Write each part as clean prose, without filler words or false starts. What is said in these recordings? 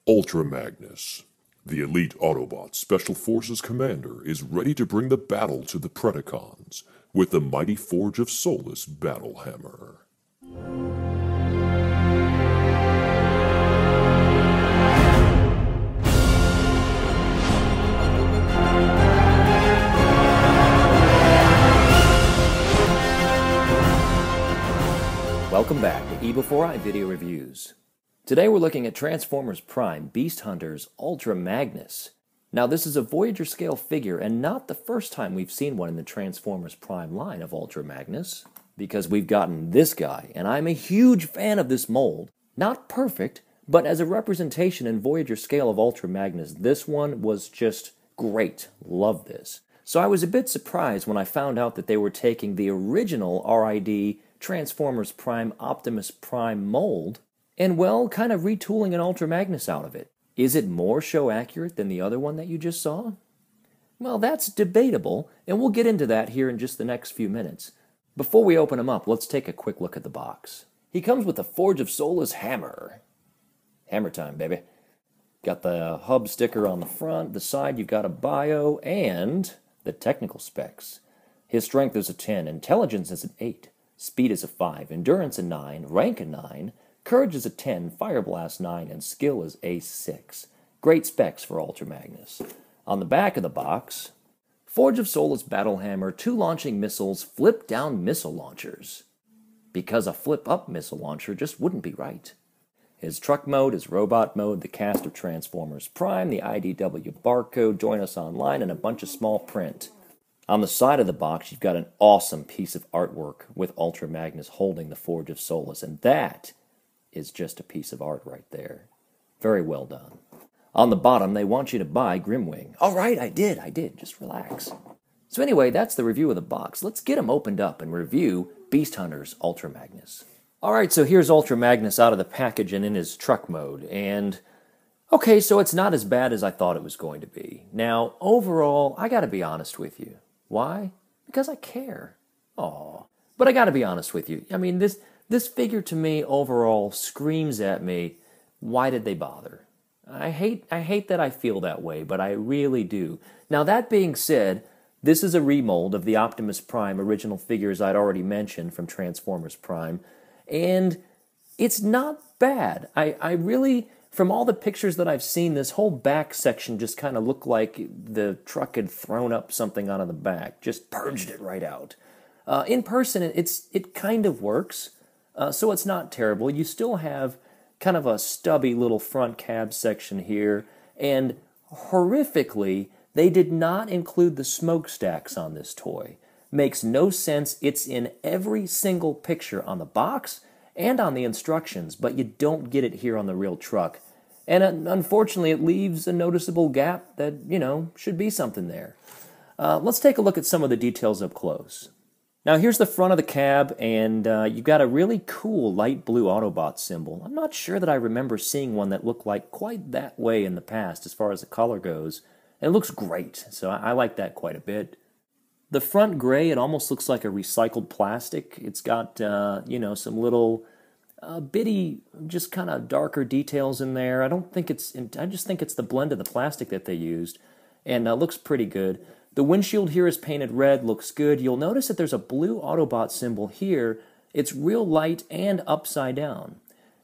Ultra Magnus, the elite Autobot Special Forces commander, is ready to bring the battle to the Predacons with the mighty Forge of Solus battle hammer. Welcome back to eBEFOREi Video Reviews. Today we're looking at Transformers Prime Beast Hunters Ultra Magnus. Now this is a Voyager scale figure and not the first time we've seen one in the Transformers Prime line of Ultra Magnus, because we've gotten this guy, and I'm a huge fan of this mold. Not perfect, but as a representation in Voyager scale of Ultra Magnus, this one was just great. Love this. So I was a bit surprised when I found out that they were taking the original RiD Transformers Prime Optimus Prime mold and, well, kind of retooling an Ultra Magnus out of it. Is it more show accurate than the other one that you just saw? Well, that's debatable, and we'll get into that here in just the next few minutes. Before we open him up, let's take a quick look at the box. He comes with the Forge of Solus hammer. Hammer time, baby. Got the hub sticker on the front, the side you've got a bio, and the technical specs. His strength is a 10, intelligence is an 8. Speed is a 5, endurance a 9, rank a 9, courage is a 10, fire blast 9, and skill is a 6. Great specs for Ultra Magnus. On the back of the box, Forge of Solus battle hammer, 2 launching missiles, flip down missile launchers. Because a flip up missile launcher just wouldn't be right. His truck mode, his robot mode, the cast of Transformers Prime, the IDW barcode, join us online, and a bunch of small print. On the side of the box, you've got an awesome piece of artwork with Ultra Magnus holding the Forge of Solus, and that is just a piece of art right there. Very well done. On the bottom, they want you to buy Grimwing. All right, I did. Just relax. So anyway, that's the review of the box. Let's get them opened up and review Beast Hunters Ultra Magnus. All right, so here's Ultra Magnus out of the package and in his truck mode, and okay, so it's not as bad as I thought it was going to be. Now, overall, I gotta be honest with you. Why? Because I care. Aw. But I gotta be honest with you. I mean, this figure to me overall screams at me, why did they bother? I hate that I feel that way, but I really do. Now that being said, this is a remold of the Optimus Prime original figures I'd already mentioned from Transformers Prime, and it's not bad. I really, from all the pictures that I've seen, this whole back section just kind of looked like the truck had thrown up something out of the back, just purged it right out. In person, it kind of works, so it's not terrible. You still have kind of a stubby little front cab section here, and horrifically, they did not include the smokestacks on this toy. Makes no sense. It's in every single picture on the box and on the instructions, but you don't get it here on the real truck. And unfortunately, it leaves a noticeable gap that, should be something there. Let's take a look at some of the details up close. Now, here's the front of the cab, and you've got a really cool light blue Autobot symbol. I'm not sure that I remember seeing one that looked like quite that way in the past as far as the color goes. And it looks great, so I like that quite a bit. The front gray, it almost looks like a recycled plastic. It's got, some little bitty, just kind of darker details in there. I just think it's the blend of the plastic that they used, and looks pretty good. The windshield here is painted red, looks good. You'll notice that there's a blue Autobot symbol here. It's real light and upside down.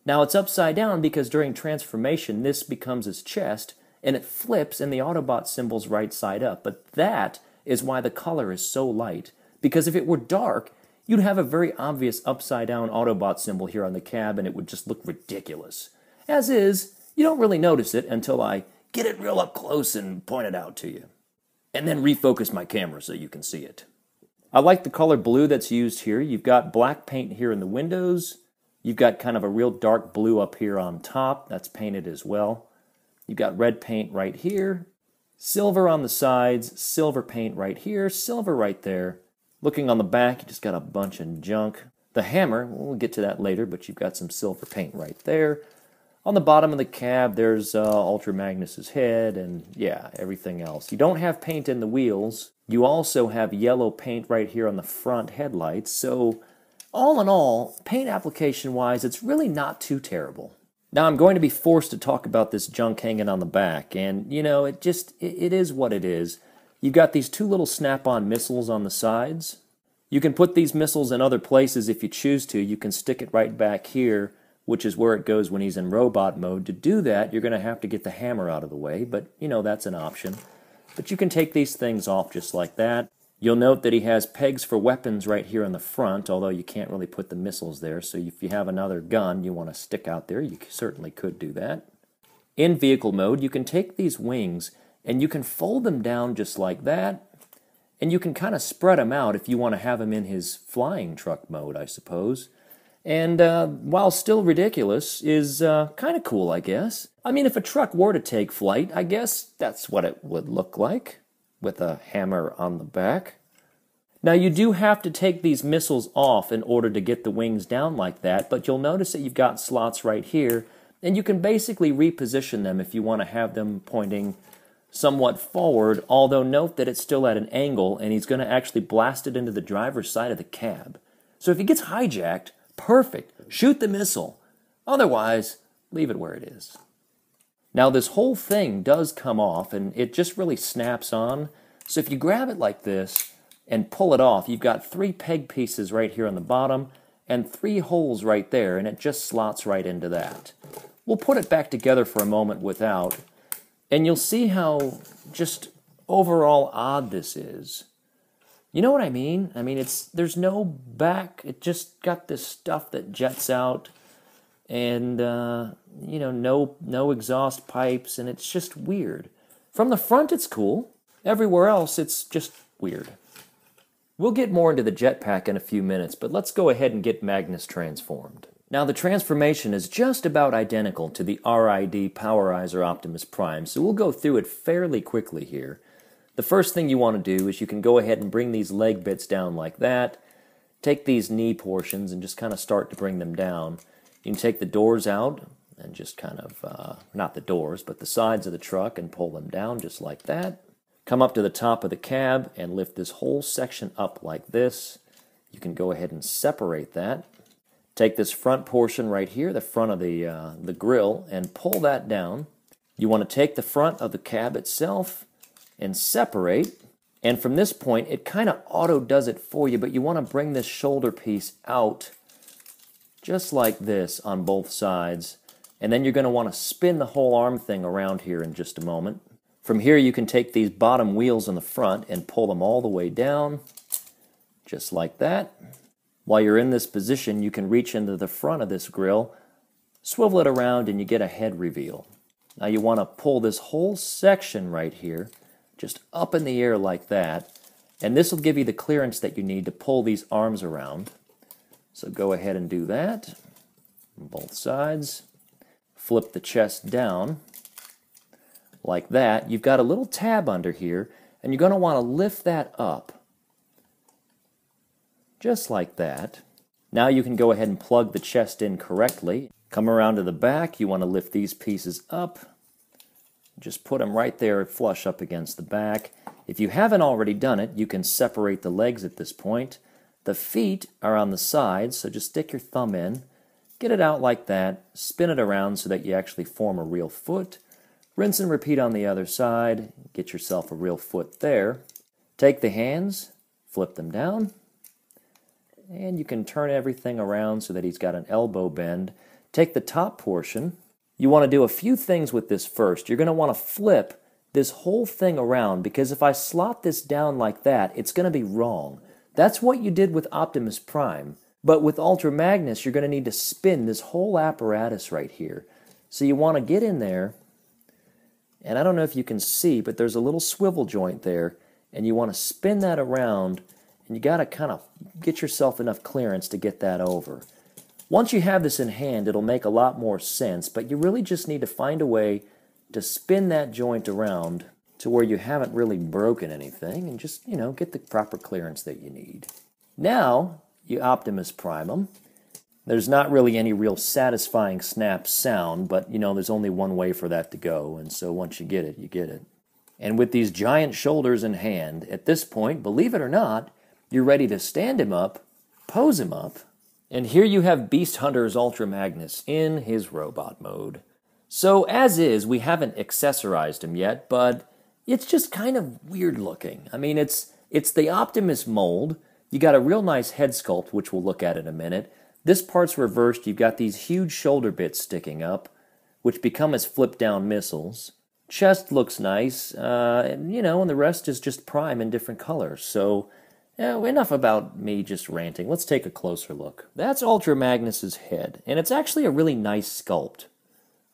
Now it's upside down because during transformation this becomes his chest, and it flips and the Autobot symbol's right side up. But that is why the color is so light, because if it were dark, you'd have a very obvious upside-down Autobot symbol here on the cab, and it would just look ridiculous. As is, you don't really notice it until I get it real up close and point it out to you. And then refocus my camera so you can see it. I like the color blue that's used here. You've got black paint here in the windows. You've got kind of a real dark blue up here on top. That's painted as well. You've got red paint right here. Silver on the sides, silver paint right here, silver right there. Looking on the back, you just got a bunch of junk. The hammer, we'll get to that later, but you've got some silver paint right there. On the bottom of the cab, there's Ultra Magnus's head and, yeah, everything else. You don't have paint in the wheels. You also have yellow paint right here on the front headlights. So, all in all, paint application-wise, it's really not too terrible. Now I'm going to be forced to talk about this junk hanging on the back, and you know, it is what it is. You've got these two little snap-on missiles on the sides. You can put these missiles in other places if you choose to. You can stick it right back here, which is where it goes when he's in robot mode. To do that, you're going to have to get the hammer out of the way, but you know, that's an option. But you can take these things off just like that. You'll note that he has pegs for weapons right here in the front, although you can't really put the missiles there, so if you have another gun you want to stick out there, you certainly could do that. In vehicle mode, you can take these wings and you can fold them down just like that, and you can kind of spread them out if you want to have him in his flying truck mode, I suppose. And while still ridiculous, is kind of cool, I guess. I mean, if a truck were to take flight, I guess that's what it would look like, with a hammer on the back. Now, you do have to take these missiles off in order to get the wings down like that, but you'll notice that you've got slots right here, and you can basically reposition them if you want to have them pointing somewhat forward, although note that it's still at an angle, and he's going to actually blast it into the driver's side of the cab. So if he gets hijacked, perfect. Shoot the missile. Otherwise, leave it where it is. Now this whole thing does come off, and it just really snaps on. So if you grab it like this and pull it off, you've got 3 peg pieces right here on the bottom and 3 holes right there, and it just slots right into that. We'll put it back together for a moment without, and you'll see how just overall odd this is. You know what I mean? I mean, there's no back. It just got this stuff that jets out, and you know, no exhaust pipes, and it's just weird. From the front, it's cool. Everywhere else, it's just weird. We'll get more into the jetpack in a few minutes, but let's go ahead and get Magnus transformed. Now, the transformation is just about identical to the RiD Powerizer Optimus Prime, so we'll go through it fairly quickly here. The first thing you want to do is you can go ahead and bring these leg bits down like that. Take these knee portions and just kind of start to bring them down. You can take the doors out and just kind of, not the doors, but the sides of the truck, and pull them down just like that. Come up to the top of the cab and lift this whole section up like this. You can go ahead and separate that. Take this front portion right here, the front of the grill, and pull that down. You want to take the front of the cab itself and separate, and from this point it kind of auto does it for you, but you want to bring this shoulder piece out just like this on both sides, and then you're going to want to spin the whole arm thing around here in just a moment. From here you can take these bottom wheels on the front and pull them all the way down just like that. While you're in this position, you can reach into the front of this grill, swivel it around, and you get a head reveal. Now you want to pull this whole section right here just up in the air like that, and this will give you the clearance that you need to pull these arms around. So go ahead and do that on both sides. Flip the chest down like that. You've got a little tab under here, and you're going to want to lift that up just like that. Now you can go ahead and plug the chest in correctly. Come around to the back. You want to lift these pieces up. Just put them right there flush up against the back. If you haven't already done it, you can separate the legs at this point. The feet are on the sides, so just stick your thumb in, get it out like that, spin it around so that you actually form a real foot. Rinse and repeat on the other side, get yourself a real foot there. Take the hands, flip them down, and you can turn everything around so that he's got an elbow bend. Take the top portion. You want to do a few things with this first. You're going to want to flip this whole thing around, because if I slot this down like that, it's going to be wrong. That's what you did with Optimus Prime, but with Ultra Magnus, you're going to need to spin this whole apparatus right here. So you want to get in there, and I don't know if you can see, but there's a little swivel joint there, and you want to spin that around, and you got to kind of get yourself enough clearance to get that over. Once you have this in hand, it'll make a lot more sense, but you really just need to find a way to spin that joint around to where you haven't really broken anything, and just, you know, get the proper clearance that you need. Now, you Optimus Prime them. There's not really any real satisfying snap sound, but, you know, there's only one way for that to go, and so once you get it, you get it. And with these giant shoulders in hand, at this point, believe it or not, you're ready to stand him up, pose him up, And here you have Beast Hunter's Ultra Magnus in his robot mode. So as is, we haven't accessorized him yet, but it's just kind of weird looking. I mean, it's the Optimus mold. You got a real nice head sculpt, which we'll look at in a minute. This part's reversed. You've got these huge shoulder bits sticking up, which become his flip-down missiles. Chest looks nice, and the rest is just Prime in different colors. So, enough about me just ranting. Let's take a closer look. That's Ultra Magnus's head, and it's actually a really nice sculpt.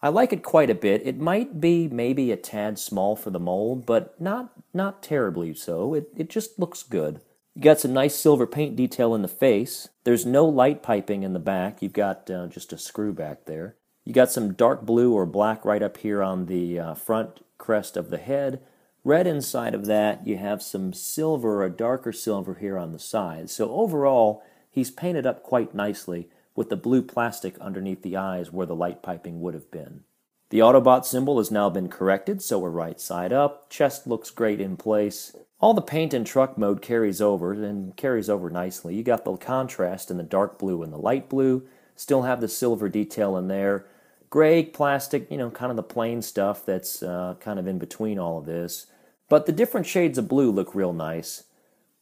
I like it quite a bit. It might be maybe a tad small for the mold, but not terribly so. It just looks good. You got some nice silver paint detail in the face. There's no light piping in the back. You've got just a screw back there. You got some dark blue or black right up here on the front crest of the head. Red inside of that. You have some silver or darker silver here on the side. So overall, he's painted up quite nicely with the blue plastic underneath the eyes where the light piping would have been. The Autobot symbol has now been corrected, so we're right side up. Chest looks great in place. All the paint in truck mode carries over, and carries over nicely. You got the contrast in the dark blue and the light blue. Still have the silver detail in there. Gray plastic, kind of the plain stuff that's kind of in between all of this. But the different shades of blue look real nice.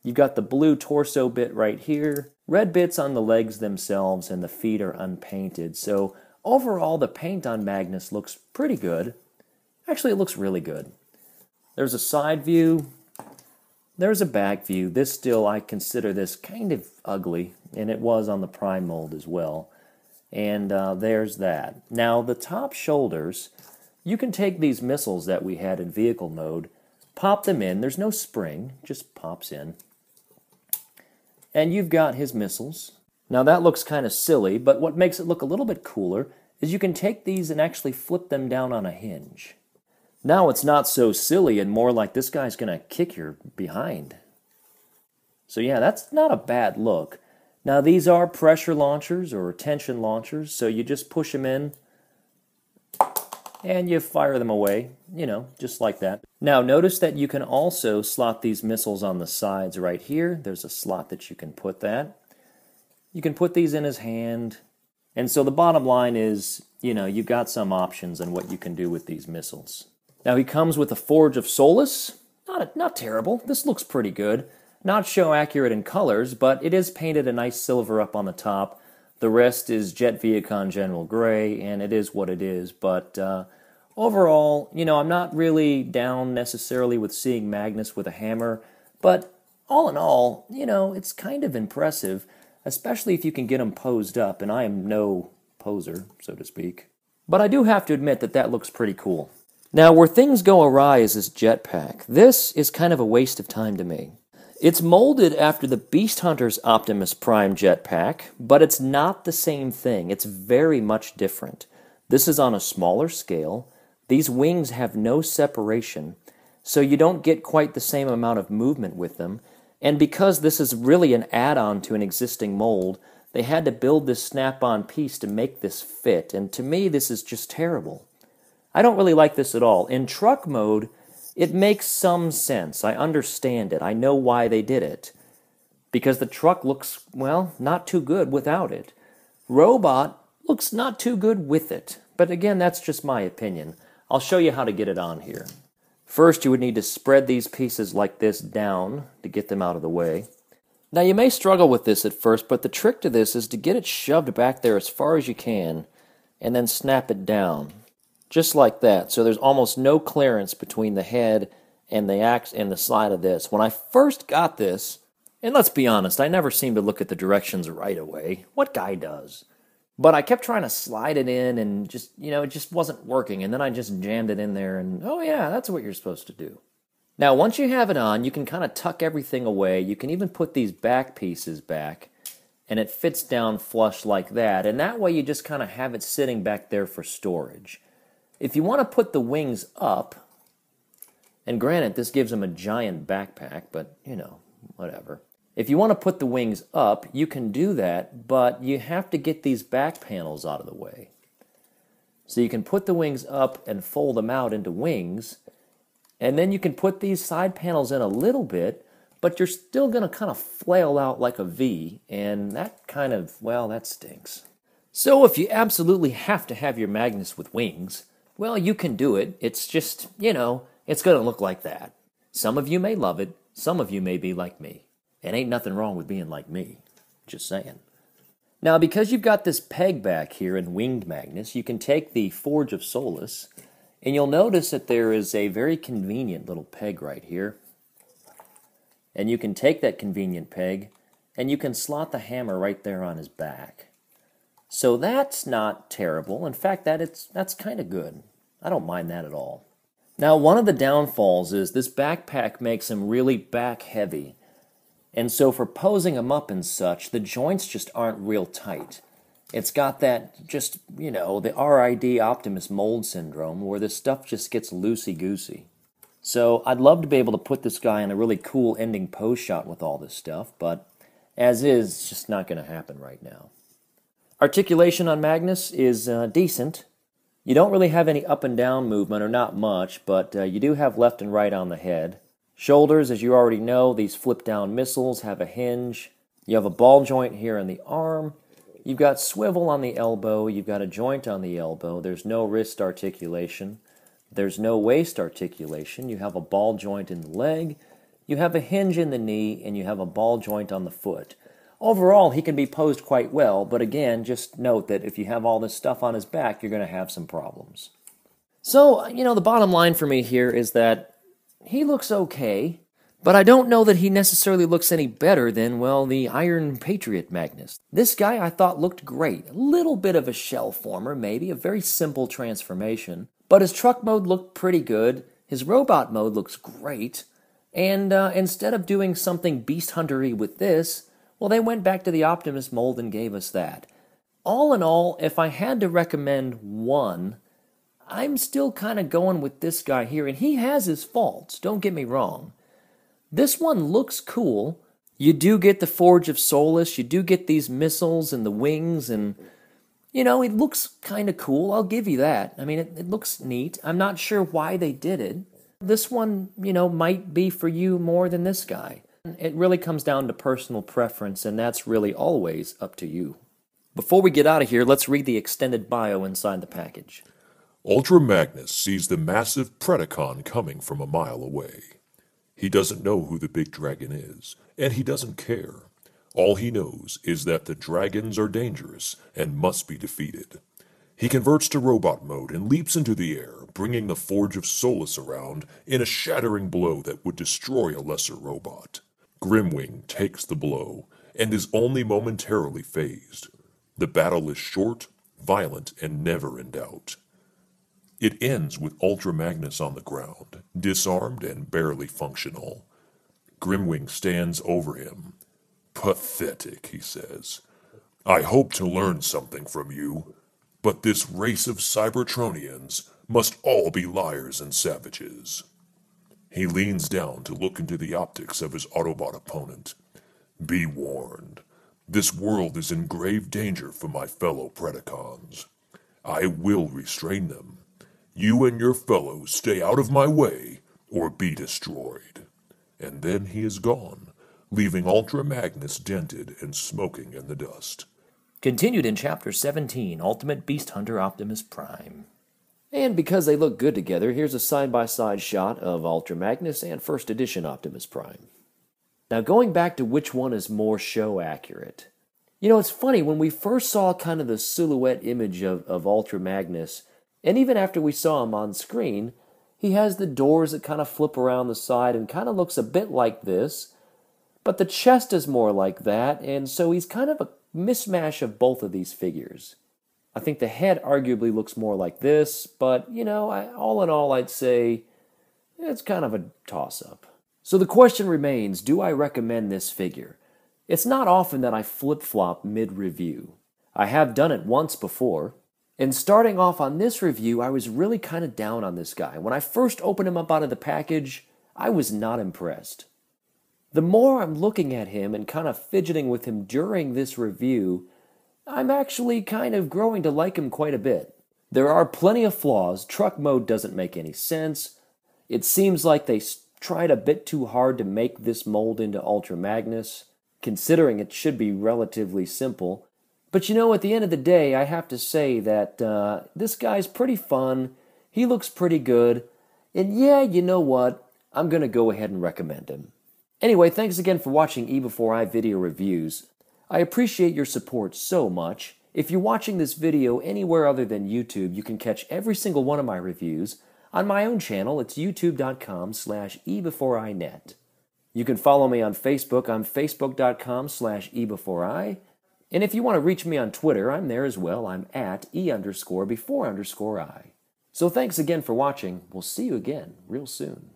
You've got the blue torso bit right here. Red bits on the legs themselves, and the feet are unpainted. So overall, the paint on Magnus looks pretty good. Actually, it looks really good. There's a side view. There's a back view. I consider this kind of ugly, and it was on the Prime mold as well. And there's that. Now, the top shoulders, you can take these missiles that we had in vehicle mode, pop them in. There's no spring, just pops in. And you've got his missiles. Now, that looks kind of silly, but what makes it look a little bit cooler is you can take these and actually flip them down on a hinge. Now it's not so silly and more like this guy's going to kick your behind. So yeah, that's not a bad look. Now these are pressure launchers or tension launchers, so you just push them in and you fire them away, just like that. Now notice that you can also slot these missiles on the sides right here. There's a slot that you can put that. You can put these in his hand. And so the bottom line is, you've got some options on what you can do with these missiles. Now he comes with a Forge of Solus. Not terrible. This looks pretty good. Not show accurate in colors, but it is painted a nice silver up on the top. The rest is Jet Viacon General Gray, and it is what it is. But overall, I'm not really down necessarily with seeing Magnus with a hammer. But all in all, it's kind of impressive, especially if you can get him posed up, and I am no poser, so to speak. But I do have to admit that looks pretty cool. Now, where things go awry is this jetpack. This is kind of a waste of time to me. It's molded after the Beast Hunter's Optimus Prime jetpack, but it's not the same thing. It's very much different. This is on a smaller scale. These wings have no separation, so you don't get quite the same amount of movement with them. And because this is really an add-on to an existing mold, they had to build this snap-on piece to make this fit, and to me, this is just terrible. I don't really like this at all. In truck mode, it makes some sense. I understand it. I know why they did it. Because the truck looks, well, not too good without it. Robot looks not too good with it. But again, that's just my opinion. I'll show you how to get it on here. First, you would need to spread these pieces like this down to get them out of the way. Now, you may struggle with this at first, but the trick to this is to get it shoved back there as far as you can and then snap it down. Just like that, so there's almost no clearance between the head and the side of this. When I first got this, and let's be honest, I never seem to look at the directions right away. What guy does? But I kept trying to slide it in and it just wasn't working. And then I just jammed it in there and, oh yeah, that's what you're supposed to do. Now, once you have it on, you can kind of tuck everything away. You can even put these back pieces back, and it fits down flush like that. And that way you just kind of have it sitting back there for storage. If you want to put the wings up, and granted, this gives them a giant backpack, but, whatever. If you want to put the wings up, you can do that, but you have to get these back panels out of the way. So you can put the wings up and fold them out into wings, and then you can put these side panels in a little bit, but you're still going to kind of flail out like a V, and that kind of, well, that stinks. So if you absolutely have to have your Magnus with wings, well, you can do it. It's just, it's going to look like that. Some of you may love it. Some of you may be like me. And ain't nothing wrong with being like me. Just saying. Now, because you've got this peg back here in Winged Magnus, you can take the Forge of Solus, and you'll notice that there is a very convenient little peg right here. And you can take that convenient peg, and you can slot the hammer right there on his back. So that's not terrible. In fact, that's kind of good. I don't mind that at all. Now, one of the downfalls is this backpack makes him really back heavy. And so for posing him up and such, the joints just aren't real tight. It's got that just, the RiD Optimus mold syndrome where this stuff just gets loosey-goosey. So I'd love to be able to put this guy in a really cool ending pose shot with all this stuff, but as is, it's just not going to happen right now. Articulation on Magnus is decent. You don't really have any up and down movement, or not much, but you do have left and right on the head. Shoulders, as you already know, these flip-down missiles have a hinge. You have a ball joint here in the arm. You've got swivel on the elbow. You've got a joint on the elbow. There's no wrist articulation. There's no waist articulation. You have a ball joint in the leg. You have a hinge in the knee, and you have a ball joint on the foot. Overall, he can be posed quite well, but again, just note that if you have all this stuff on his back, you're going to have some problems. So, the bottom line for me here is that he looks okay, but I don't know that he necessarily looks any better than, well, the Iron Patriot Magnus. This guy I thought looked great. A little bit of a shell former, maybe, a very simple transformation, but his truck mode looked pretty good. His robot mode looks great, and instead of doing something Beast Hunter-y with this, well, they went back to the Optimus mold and gave us that. All in all, if I had to recommend one, I'm still kind of going with this guy here, and he has his faults, don't get me wrong. This one looks cool. You do get the Forge of Solus, you do get these missiles and the wings, and, it looks kind of cool, I'll give you that. I mean, it looks neat. I'm not sure why they did it. This one, might be for you more than this guy. It really comes down to personal preference, and that's really always up to you. Before we get out of here, let's read the extended bio inside the package. Ultra Magnus sees the massive Predacon coming from a mile away. He doesn't know who the big dragon is, and he doesn't care. All he knows is that the dragons are dangerous and must be defeated. He converts to robot mode and leaps into the air, bringing the Forge of Solus around in a shattering blow that would destroy a lesser robot. Grimwing takes the blow and is only momentarily phased. The battle is short, violent, and never in doubt. It ends with Ultra Magnus on the ground, disarmed and barely functional. Grimwing stands over him. "Pathetic," he says. "I hope to learn something from you, but this race of Cybertronians must all be liars and savages." He leans down to look into the optics of his Autobot opponent. "Be warned. This world is in grave danger from my fellow Predacons. I will restrain them. You and your fellows stay out of my way, or be destroyed." And then he is gone, leaving Ultra Magnus dented and smoking in the dust. Continued in Chapter 17, Ultimate Beast Hunter Optimus Prime. And because they look good together, here's a side-by-side shot of Ultra Magnus and First Edition Optimus Prime. Now, going back to which one is more show accurate. It's funny, when we first saw kind of the silhouette image of Ultra Magnus, and even after we saw him on screen, he has the doors that kind of flip around the side and kind of looks a bit like this, but the chest is more like that, and so he's kind of a mismatch of both of these figures. I think the head arguably looks more like this, but, all in all, I'd say it's kind of a toss-up. So the question remains, do I recommend this figure? It's not often that I flip-flop mid-review. I have done it once before, and starting off on this review, I was really kind of down on this guy. When I first opened him up out of the package, I was not impressed. The more I'm looking at him and kind of fidgeting with him during this review, I'm actually kind of growing to like him quite a bit. There are plenty of flaws. Truck mode doesn't make any sense. It seems like they tried a bit too hard to make this mold into Ultra Magnus, considering it should be relatively simple. But you know, at the end of the day, I have to say that this guy's pretty fun, he looks pretty good, and yeah, you know what? I'm going to go ahead and recommend him. Anyway, thanks again for watching eBEFOREi video reviews. I appreciate your support so much. If you're watching this video anywhere other than YouTube, you can catch every single one of my reviews on my own channel. It's youtube.com/eBEFOREiNet. You can follow me on Facebook. I'm facebook.com/eBEFOREi. And if you want to reach me on Twitter, I'm there as well. I'm at @E_before_I. So thanks again for watching. We'll see you again real soon.